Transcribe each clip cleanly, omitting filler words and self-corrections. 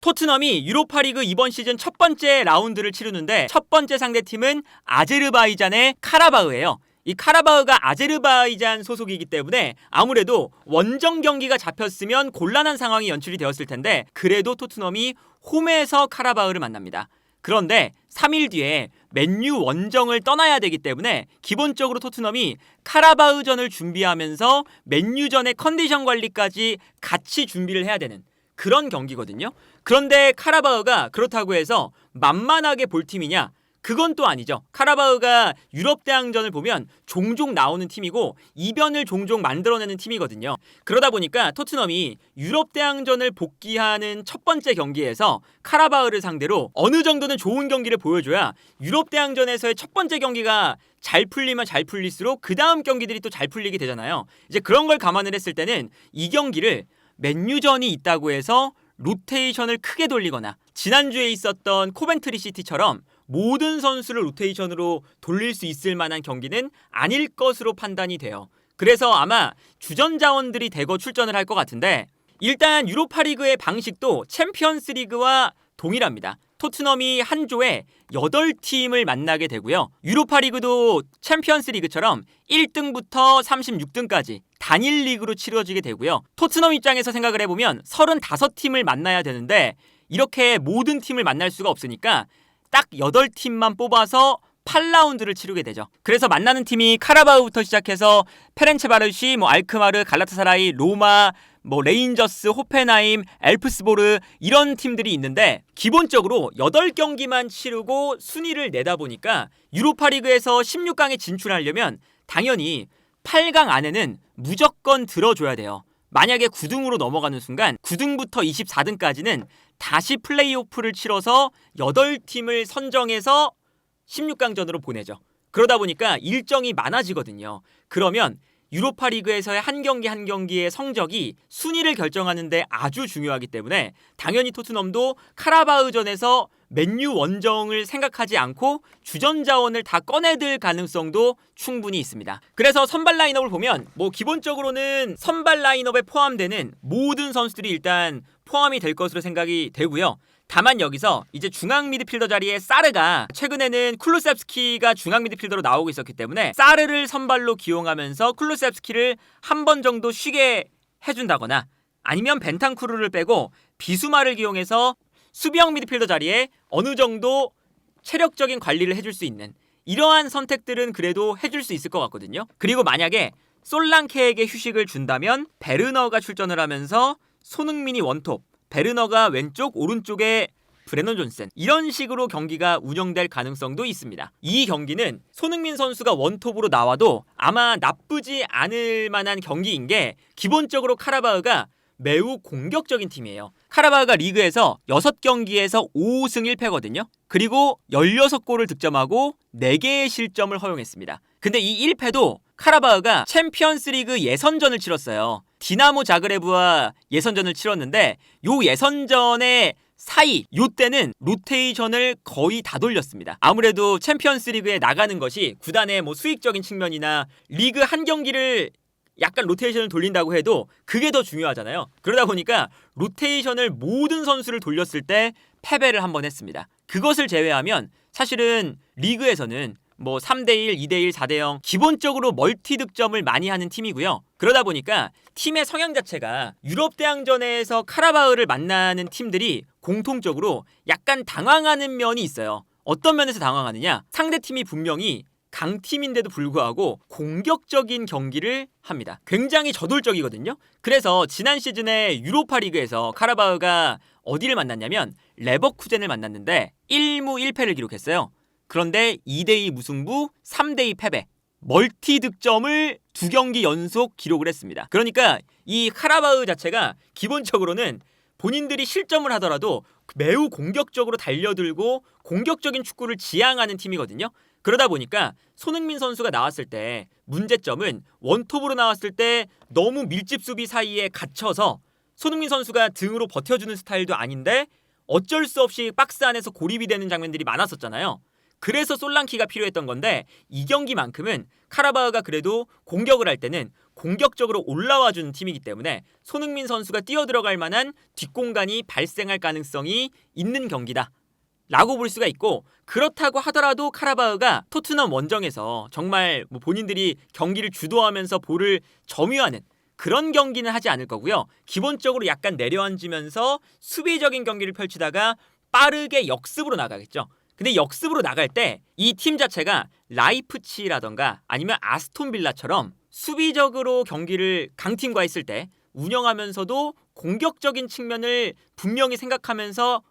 토트넘이 유로파리그 이번 시즌 첫 번째 라운드를 치르는데 첫 번째 상대팀은 아제르바이잔의 카라바흐예요. 이 카라바흐가 아제르바이잔 소속이기 때문에 아무래도 원정 경기가 잡혔으면 곤란한 상황이 연출이 되었을 텐데 그래도 토트넘이 홈에서 카라바흐를 만납니다. 그런데 3일 뒤에 맨유 원정을 떠나야 되기 때문에 기본적으로 토트넘이 카라바흐전을 준비하면서 맨유전의 컨디션 관리까지 같이 준비를 해야 되는 그런 경기거든요. 그런데 카라바흐가 그렇다고 해서 만만하게 볼 팀이냐? 그건 또 아니죠. 카라바흐가 유럽 대항전을 보면 종종 나오는 팀이고 이변을 종종 만들어내는 팀이거든요. 그러다 보니까 토트넘이 유럽 대항전을 복귀하는 첫 번째 경기에서 카라바흐를 상대로 어느 정도는 좋은 경기를 보여줘야 유럽 대항전에서의 첫 번째 경기가 잘 풀리면 잘 풀릴수록 그 다음 경기들이 또 잘 풀리게 되잖아요. 이제 그런 걸 감안을 했을 때는 이 경기를 맨유전이 있다고 해서 로테이션을 크게 돌리거나 지난주에 있었던 코벤트리 시티처럼 모든 선수를 로테이션으로 돌릴 수 있을 만한 경기는 아닐 것으로 판단이 돼요. 그래서 아마 주전 자원들이 대거 출전을 할 것 같은데 일단 유로파리그의 방식도 챔피언스리그와 동일합니다. 토트넘이 한 조에 8팀을 만나게 되고요. 유로파리그도 챔피언스리그처럼 1등부터 36등까지 단일 리그로 치러지게 되고요. 토트넘 입장에서 생각을 해보면 35팀을 만나야 되는데 이렇게 모든 팀을 만날 수가 없으니까 딱 8팀만 뽑아서 8라운드를 치르게 되죠. 그래서 만나는 팀이 카라바흐부터 시작해서 페렌체바르시, 알크마르, 갈라타사라이, 로마, 레인저스, 호펜하임, 엘프스보르 이런 팀들이 있는데 기본적으로 8경기만 치르고 순위를 내다 보니까 유로파리그에서 16강에 진출하려면 당연히 8강 안에는 무조건 들어줘야 돼요. 만약에 9등으로 넘어가는 순간 9등부터 24등까지는 다시 플레이오프를 치러서 8팀을 선정해서 16강전으로 보내죠. 그러다 보니까 일정이 많아지거든요. 그러면 유로파리그에서의 한 경기 한 경기의 성적이 순위를 결정하는 데 아주 중요하기 때문에 당연히 토트넘도 카라바흐전에서 맨유 원정을 생각하지 않고 주전 자원을 다 꺼내들 가능성도 충분히 있습니다. 그래서 선발 라인업을 보면 기본적으로는 선발 라인업에 포함되는 모든 선수들이 일단 포함이 될 것으로 생각이 되고요. 다만 여기서 이제 중앙 미드필더 자리에 사르가 최근에는 쿨루셉스키가 중앙 미드필더로 나오고 있었기 때문에 사르를 선발로 기용하면서 쿨루셉스키를 한 번 정도 쉬게 해준다거나 아니면 벤탄쿠르를 빼고 비수마를 기용해서 수비형 미드필더 자리에 어느 정도 체력적인 관리를 해줄 수 있는 이러한 선택들은 그래도 해줄 수 있을 것 같거든요. 그리고 만약에 솔랑케에게 휴식을 준다면 베르너가 출전을 하면서 손흥민이 원톱, 베르너가 왼쪽, 오른쪽에 브레넌 존슨 이런 식으로 경기가 운영될 가능성도 있습니다. 이 경기는 손흥민 선수가 원톱으로 나와도 아마 나쁘지 않을 만한 경기인 게 기본적으로 카라바흐가 매우 공격적인 팀이에요. 카라바흐가 리그에서 6경기에서 5승 1패거든요. 그리고 16골을 득점하고 4개의 실점을 허용했습니다. 근데 이 1패도 카라바흐가 챔피언스리그 예선전을 치렀어요. 디나모 자그레브와 예선전을 치렀는데 요 예선전의 사이 요때는 로테이션을 거의 다 돌렸습니다. 아무래도 챔피언스리그에 나가는 것이 구단의 수익적인 측면이나 리그 한 경기를 약간 로테이션을 돌린다고 해도 그게 더 중요하잖아요. 그러다 보니까 로테이션을 모든 선수를 돌렸을 때 패배를 한번 했습니다. 그것을 제외하면 사실은 리그에서는 3대1, 2대1, 4대0 기본적으로 멀티 득점을 많이 하는 팀이고요. 그러다 보니까 팀의 성향 자체가 유럽 대항전에서 카라바흐를 만나는 팀들이 공통적으로 약간 당황하는 면이 있어요. 어떤 면에서 당황하느냐? 상대팀이 분명히 강팀인데도 불구하고 공격적인 경기를 합니다. 굉장히 저돌적이거든요. 그래서 지난 시즌에 유로파리그에서 카라바흐가 어디를 만났냐면 레버쿠젠을 만났는데 1무 1패를 기록했어요. 그런데 2대2 무승부, 3대2 패배, 멀티 득점을 2경기 연속 기록을 했습니다. 그러니까 이 카라바흐 자체가 기본적으로는 본인들이 실점을 하더라도 매우 공격적으로 달려들고 공격적인 축구를 지향하는 팀이거든요. 그러다 보니까 손흥민 선수가 나왔을 때 문제점은 원톱으로 나왔을 때 너무 밀집 수비 사이에 갇혀서 손흥민 선수가 등으로 버텨주는 스타일도 아닌데 어쩔 수 없이 박스 안에서 고립이 되는 장면들이 많았었잖아요. 그래서 솔랑키가 필요했던 건데 이 경기만큼은 카라바흐가 그래도 공격을 할 때는 공격적으로 올라와주는 팀이기 때문에 손흥민 선수가 뛰어들어갈 만한 뒷공간이 발생할 가능성이 있는 경기다 라고 볼 수가 있고, 그렇다고 하더라도 카라바흐가 토트넘 원정에서 정말 본인들이 경기를 주도하면서 볼을 점유하는 그런 경기는 하지 않을 거고요. 기본적으로 약간 내려앉으면서 수비적인 경기를 펼치다가 빠르게 역습으로 나가겠죠. 근데 역습으로 나갈 때 이 팀 자체가 라이프치히라던가 아니면 아스톤빌라처럼 수비적으로 경기를 강팀과 했을 때 운영하면서도 공격적인 측면을 분명히 생각하면서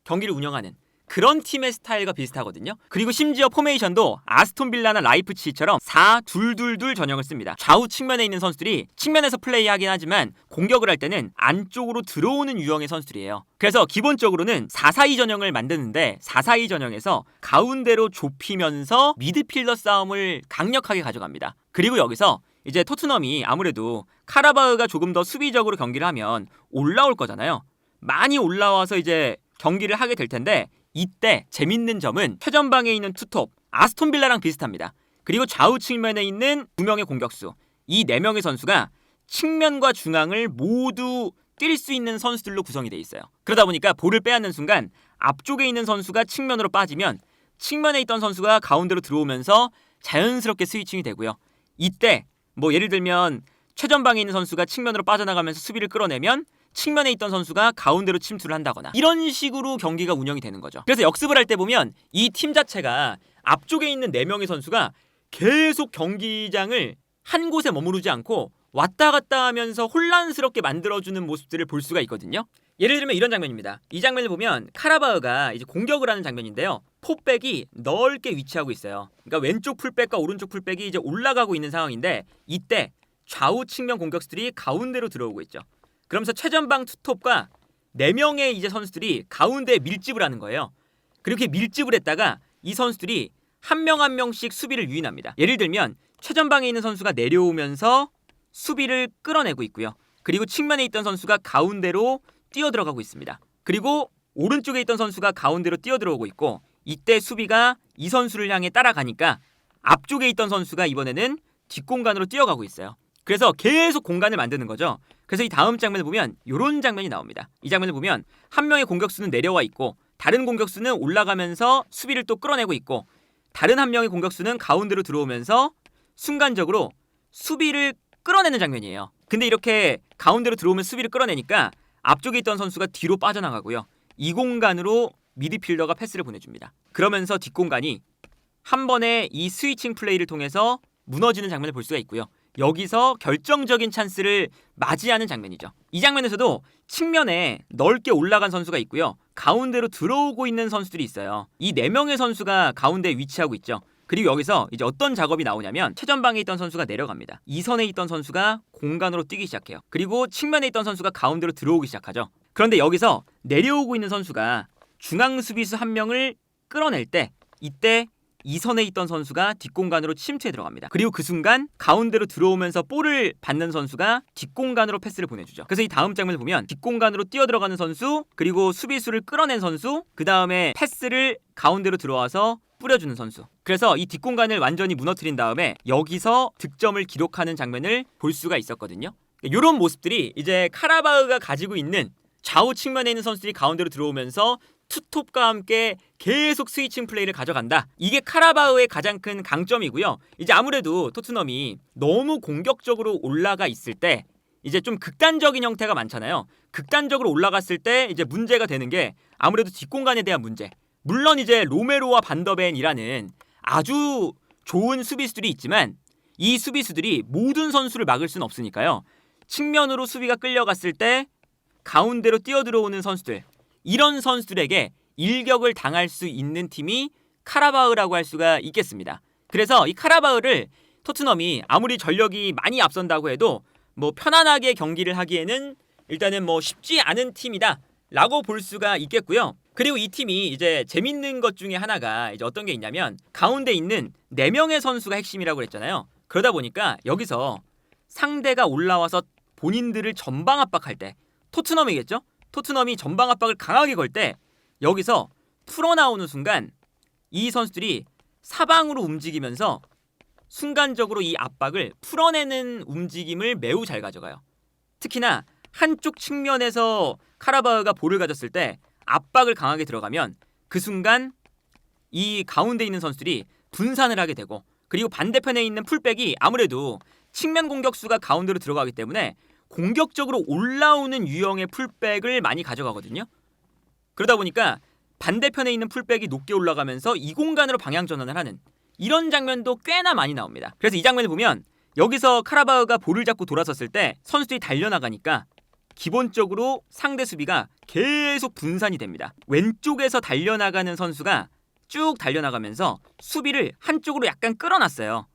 경기를 운영하는 그런 팀의 스타일과 비슷하거든요. 그리고 심지어 포메이션도 아스톤빌라나 라이프치히처럼 4-2-2-2 전형을 씁니다. 좌우 측면에 있는 선수들이 측면에서 플레이하긴 하지만 공격을 할 때는 안쪽으로 들어오는 유형의 선수들이에요. 그래서 기본적으로는 4-4-2 전형을 만드는데 4-4-2 전형에서 가운데로 좁히면서 미드필더 싸움을 강력하게 가져갑니다. 그리고 여기서 이제 토트넘이 아무래도 카라바흐가 조금 더 수비적으로 경기를 하면 올라올 거잖아요. 많이 올라와서 이제 경기를 하게 될 텐데, 이때 재밌는 점은 최전방에 있는 투톱 아스톤빌라랑 비슷합니다. 그리고 좌우 측면에 있는 2명의 공격수, 이 4명의 선수가 측면과 중앙을 모두 뛸 수 있는 선수들로 구성이 돼 있어요. 그러다 보니까 볼을 빼앗는 순간 앞쪽에 있는 선수가 측면으로 빠지면 측면에 있던 선수가 가운데로 들어오면서 자연스럽게 스위칭이 되고요. 이때 예를 들면 최전방에 있는 선수가 측면으로 빠져나가면서 수비를 끌어내면 측면에 있던 선수가 가운데로 침투를 한다거나 이런 식으로 경기가 운영이 되는 거죠. 그래서 역습을 할 때 보면 이 팀 자체가 앞쪽에 있는 4명의 선수가 계속 경기장을 한 곳에 머무르지 않고 왔다 갔다 하면서 혼란스럽게 만들어주는 모습들을 볼 수가 있거든요. 예를 들면 이런 장면입니다. 이 장면을 보면 카라바흐가 이제 공격을 하는 장면인데요. 포백이 넓게 위치하고 있어요. 그러니까 왼쪽 풀백과 오른쪽 풀백이 이제 올라가고 있는 상황인데, 이때 좌우 측면 공격수들이 가운데로 들어오고 있죠. 그러면서 최전방 투톱과 4명의 이제 선수들이 가운데에 밀집을 하는 거예요. 그렇게 밀집을 했다가 이 선수들이 한 명 한 명씩 수비를 유인합니다. 예를 들면 최전방에 있는 선수가 내려오면서 수비를 끌어내고 있고요. 그리고 측면에 있던 선수가 가운데로 뛰어들어가고 있습니다. 그리고 오른쪽에 있던 선수가 가운데로 뛰어들어오고 있고, 이때 수비가 이 선수를 향해 따라가니까 앞쪽에 있던 선수가 이번에는 뒷공간으로 뛰어가고 있어요. 그래서 계속 공간을 만드는 거죠. 그래서 이 다음 장면을 보면 이런 장면이 나옵니다. 이 장면을 보면 한 명의 공격수는 내려와 있고 다른 공격수는 올라가면서 수비를 또 끌어내고 있고, 다른 한 명의 공격수는 가운데로 들어오면서 순간적으로 수비를 끌어내는 장면이에요. 근데 이렇게 가운데로 들어오면 수비를 끌어내니까 앞쪽에 있던 선수가 뒤로 빠져나가고요. 이 공간으로 미드필더가 패스를 보내줍니다. 그러면서 뒷공간이 한 번에 이 스위칭 플레이를 통해서 무너지는 장면을 볼 수가 있고요. 여기서 결정적인 찬스를 맞이하는 장면이죠. 이 장면에서도 측면에 넓게 올라간 선수가 있고요. 가운데로 들어오고 있는 선수들이 있어요. 이 4명의 선수가 가운데에 위치하고 있죠. 그리고 여기서 이제 어떤 작업이 나오냐면 최전방에 있던 선수가 내려갑니다. 이 선에 있던 선수가 공간으로 뛰기 시작해요. 그리고 측면에 있던 선수가 가운데로 들어오기 시작하죠. 그런데 여기서 내려오고 있는 선수가 중앙 수비수 한 명을 끌어낼 때, 이때 이 선에 있던 선수가 뒷공간으로 침투해 들어갑니다. 그리고 그 순간 가운데로 들어오면서 볼을 받는 선수가 뒷공간으로 패스를 보내주죠. 그래서 이 다음 장면을 보면 뒷공간으로 뛰어들어가는 선수, 그리고 수비수를 끌어낸 선수, 그 다음에 패스를 가운데로 들어와서 뿌려주는 선수. 그래서 이 뒷공간을 완전히 무너뜨린 다음에 여기서 득점을 기록하는 장면을 볼 수가 있었거든요. 이런 모습들이 이제 카라바흐가 가지고 있는 좌우 측면에 있는 선수들이 가운데로 들어오면서 투톱과 함께 계속 스위칭 플레이를 가져간다. 이게 카라바흐의 가장 큰 강점이고요. 이제 아무래도 토트넘이 너무 공격적으로 올라가 있을 때 이제 좀 극단적인 형태가 많잖아요. 극단적으로 올라갔을 때 이제 문제가 되는 게 아무래도 뒷공간에 대한 문제. 물론 이제 로메로와 반더벤이라는 아주 좋은 수비수들이 있지만 이 수비수들이 모든 선수를 막을 수는 없으니까요. 측면으로 수비가 끌려갔을 때 가운데로 뛰어들어오는 선수들, 이런 선수들에게 일격을 당할 수 있는 팀이 카라바흐라고 할 수가 있겠습니다. 그래서 이 카라바흐를 토트넘이 아무리 전력이 많이 앞선다고 해도 편안하게 경기를 하기에는 일단은 쉽지 않은 팀이다 라고 볼 수가 있겠고요. 그리고 이 팀이 이제 재밌는 것 중에 하나가 이제 어떤 게 있냐면 가운데 있는 4명의 선수가 핵심이라고 그랬잖아요. 그러다 보니까 여기서 상대가 올라와서 본인들을 전방 압박할 때, 토트넘이겠죠? 토트넘이 전방 압박을 강하게 걸 때 여기서 풀어나오는 순간 이 선수들이 사방으로 움직이면서 순간적으로 이 압박을 풀어내는 움직임을 매우 잘 가져가요. 특히나 한쪽 측면에서 카라바흐가 볼을 가졌을 때 압박을 강하게 들어가면 그 순간 이 가운데 있는 선수들이 분산을 하게 되고, 그리고 반대편에 있는 풀백이 아무래도 측면 공격수가 가운데로 들어가기 때문에 공격적으로 올라오는 유형의 풀백을 많이 가져가거든요. 그러다 보니까 반대편에 있는 풀백이 높게 올라가면서 이 공간으로 방향 전환을 하는 이런 장면도 꽤나 많이 나옵니다. 그래서 이 장면을 보면 여기서 카라바흐가 볼을 잡고 돌아섰을 때 선수들이 달려나가니까 기본적으로 상대 수비가 계속 분산이 됩니다. 왼쪽에서 달려나가는 선수가 쭉 달려나가면서 수비를 한쪽으로 약간 끌어놨어요.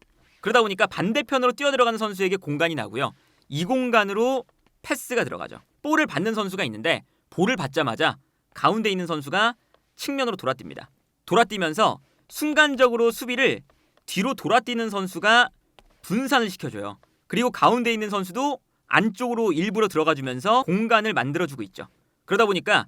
그러다 보니까 반대편으로 뛰어들어가는 선수에게 공간이 나고요. 이 공간으로 패스가 들어가죠. 볼을 받는 선수가 있는데 볼을 받자마자 가운데 있는 선수가 측면으로 돌아뜁니다. 돌아뛰면서 순간적으로 수비를 뒤로 돌아뛰는 선수가 분산을 시켜줘요. 그리고 가운데 있는 선수도 안쪽으로 일부러 들어가주면서 공간을 만들어주고 있죠. 그러다 보니까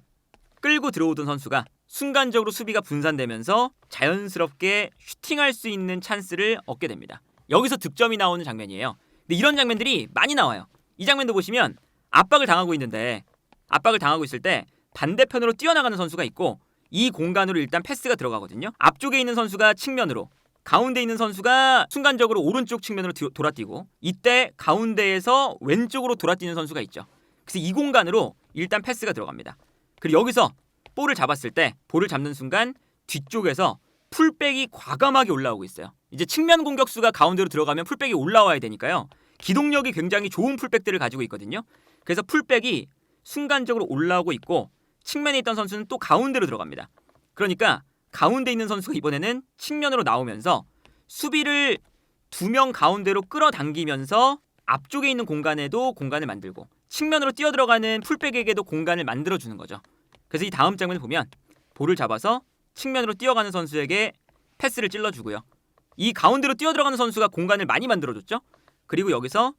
끌고 들어오던 선수가 순간적으로 수비가 분산되면서 자연스럽게 슈팅할 수 있는 찬스를 얻게 됩니다. 여기서 득점이 나오는 장면이에요. 근데 이런 장면들이 많이 나와요. 이 장면도 보시면 압박을 당하고 있는데, 압박을 당하고 있을 때 반대편으로 뛰어나가는 선수가 있고 이 공간으로 일단 패스가 들어가거든요. 앞쪽에 있는 선수가 측면으로, 가운데 있는 선수가 순간적으로 오른쪽 측면으로 돌아뛰고, 이때 가운데에서 왼쪽으로 돌아뛰는 선수가 있죠. 그래서 이 공간으로 일단 패스가 들어갑니다. 그리고 여기서 볼을 잡았을 때, 볼을 잡는 순간 뒤쪽에서 풀백이 과감하게 올라오고 있어요. 이제 측면 공격수가 가운데로 들어가면 풀백이 올라와야 되니까요. 기동력이 굉장히 좋은 풀백들을 가지고 있거든요. 그래서 풀백이 순간적으로 올라오고 있고 측면에 있던 선수는 또 가운데로 들어갑니다. 그러니까 가운데 있는 선수가 이번에는 측면으로 나오면서 수비를 2명 가운데로 끌어당기면서 앞쪽에 있는 공간에도 공간을 만들고 측면으로 뛰어들어가는 풀백에게도 공간을 만들어주는 거죠. 그래서 이 다음 장면을 보면 볼을 잡아서 측면으로 뛰어가는 선수에게 패스를 찔러주고요. 이 가운데로 뛰어들어가는 선수가 공간을 많이 만들어줬죠. 그리고 여기서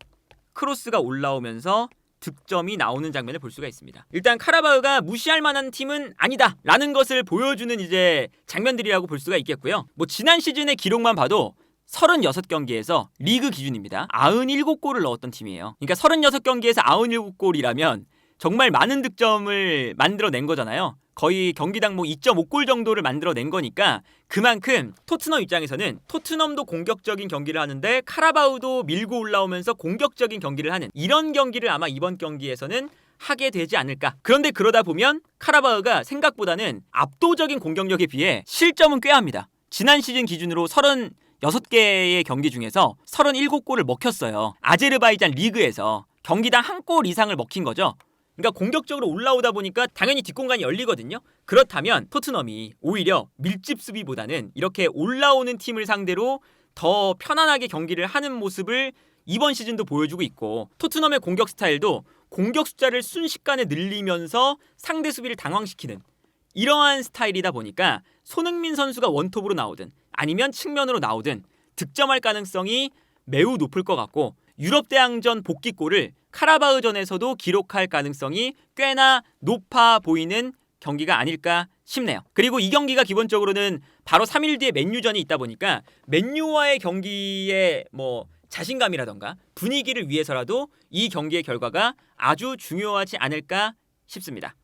크로스가 올라오면서 득점이 나오는 장면을 볼 수가 있습니다. 일단 카라바흐가 무시할 만한 팀은 아니다 라는 것을 보여주는 이제 장면들이라고 볼 수가 있겠고요. 뭐 지난 시즌의 기록만 봐도 36경기에서 리그 기준입니다. 97골을 넣었던 팀이에요. 그러니까 36경기에서 97골이라면 정말 많은 득점을 만들어낸 거잖아요. 거의 경기당 뭐 2.5골 정도를 만들어낸 거니까 그만큼 토트넘 입장에서는 토트넘도 공격적인 경기를 하는데 카라바흐도 밀고 올라오면서 공격적인 경기를 하는 이런 경기를 아마 이번 경기에서는 하게 되지 않을까. 그런데 그러다 보면 카라바흐가 생각보다는 압도적인 공격력에 비해 실점은 꽤 합니다. 지난 시즌 기준으로 36개의 경기 중에서 37골을 먹혔어요. 아제르바이잔 리그에서 경기당 1골 이상을 먹힌 거죠. 그러니까 공격적으로 올라오다 보니까 당연히 뒷공간이 열리거든요. 그렇다면 토트넘이 오히려 밀집 수비보다는 이렇게 올라오는 팀을 상대로 더 편안하게 경기를 하는 모습을 이번 시즌도 보여주고 있고, 토트넘의 공격 스타일도 공격 숫자를 순식간에 늘리면서 상대 수비를 당황시키는 이러한 스타일이다 보니까 손흥민 선수가 원톱으로 나오든 아니면 측면으로 나오든 득점할 가능성이 매우 높을 것 같고, 유럽 대항전 복귀골을 카라바흐전에서도 기록할 가능성이 꽤나 높아 보이는 경기가 아닐까 싶네요. 그리고 이 경기가 기본적으로는 바로 3일 뒤에 맨유전이 있다 보니까 맨유와의 경기에 뭐 자신감이라던가 분위기를 위해서라도 이 경기의 결과가 아주 중요하지 않을까 싶습니다.